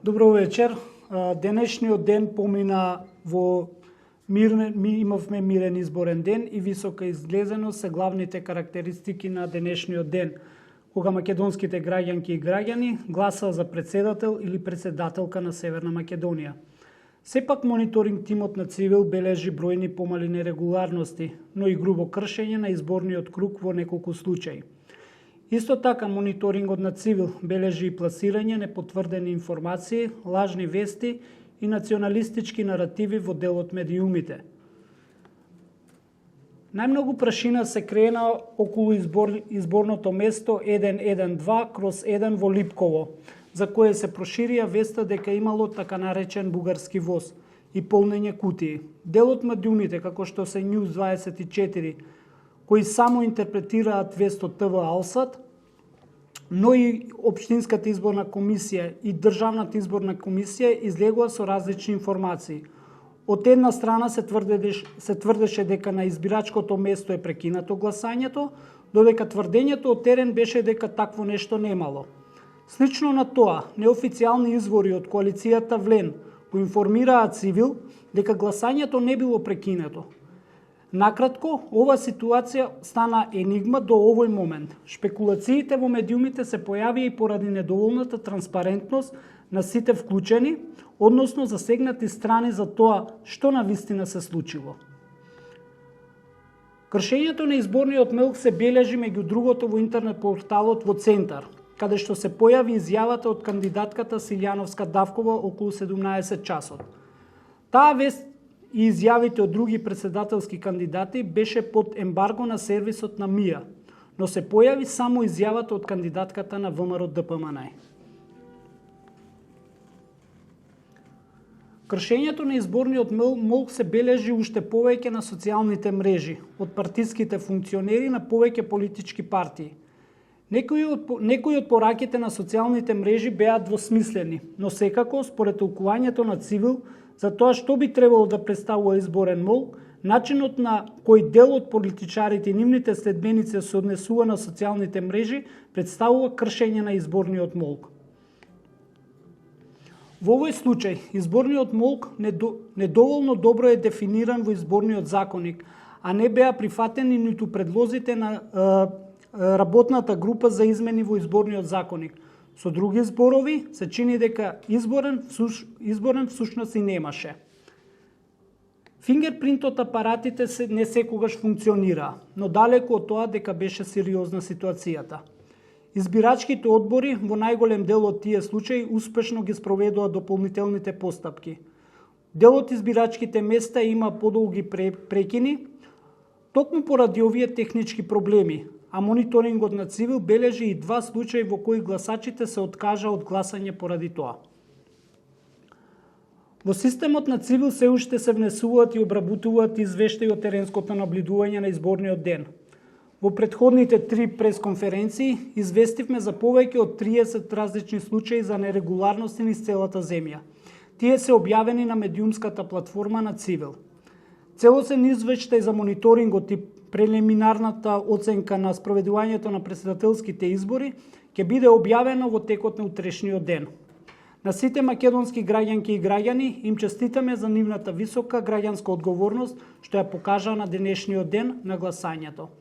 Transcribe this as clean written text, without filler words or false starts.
Добро вечер. Денешниот ден помина во имавме мирен изборен ден и висока изглезеност се главните карактеристики на денешниот ден, кога македонските граѓанки и граѓани гласаа за председател или председателка на Северна Македонија. Сепак мониторинг тимот на Цивил бележи бројни помали нерегуларности, но и грубо кршење на изборниот круг во неколку случаи. Исто така, мониторингот на Цивил бележи и пласирање непотврдени информации, лажни вести и националистички наративи во дел од медиумите. Најмногу прашина се крена околу изборното место 112/1 во Липково, за кое се проширија веста дека имало така наречен бугарски воз и полнење кутии. Дел од медиумите, како што се News 24, кои само интерпретираат вест од ТВ Алсат, но и Општинската изборна комисија и Државната изборна комисија излегува со различни информации. Од една страна се тврдеше дека на избирачкото место е прекинато гласањето, додека тврдењето од терен беше дека такво нешто немало. Слично на тоа, неофицијални извори од коалицијата Влен го информираа Цивил дека гласањето не било прекинато. Накратко, ова ситуација стана енигма до овој момент. Шпекулациите во медиумите се појавија и поради недоволната транспарентност на сите вклучени, односно засегнати страни за тоа што навистина се случило. Кршењето на изборниот мелк се бележи меѓу другото во интернет порталот во Центар, каде што се појави изјавата од кандидатката Силјановска Давкова околу 17 часот. Таа вест и изјавите од други председателски кандидати беше под ембарго на сервисот на МИА, но се појави само изјавата од кандидатката на ВМРО ДПМН. Кршењето на изборниот молк се бележи уште повеќе на социјалните мрежи, од партиските функционери на повеќе политички партии. Некои од пораките на социјалните мрежи беа двосмислени, но секако, според толкувањето на Цивил, за тоа што би требало да представува изборен молк, начинот на кој дел од политичарите и нивните следбеници се однесува на социјалните мрежи представува кршење на изборниот молк. Во овој случај, изборниот молк недоволно добро е дефиниран во изборниот законник, а не беа прифатени ниту предлозите на работната група за измени во изборниот законник. Со други зборови, се чини дека изборен всушност и немаше. Фингерпринт апаратите не секогаш функционираа, но далеку од тоа дека беше сериозна ситуацијата. Избирачките одбори во најголем дел од тие случаи успешно ги спроведоа дополнителните постапки. Дел од избирачките места има подолги прекини, токму поради овие технички проблеми, а мониторингот на Цивил бележи и 2 случаи во кои гласачите се откажа од гласање поради тоа. Во системот на Цивил се уште се внесуваат и обработуваат извештаи од теренското наблюдување на изборниот ден. Во претходните 3 пресконференции известивме за повеќе од 30 различни случаи за нерегуларности низ целата земја. Тие се објавени на медиумската платформа на Цивил. Целосен извештај за мониторингот и прелиминарната оценка на спроведувањето на председателските избори ќе биде објавено во текот на утрешниот ден. На сите македонски граѓанки и граѓани им честитаме за нивната висока граѓанска одговорност што ја покажа на денешниот ден на гласањето.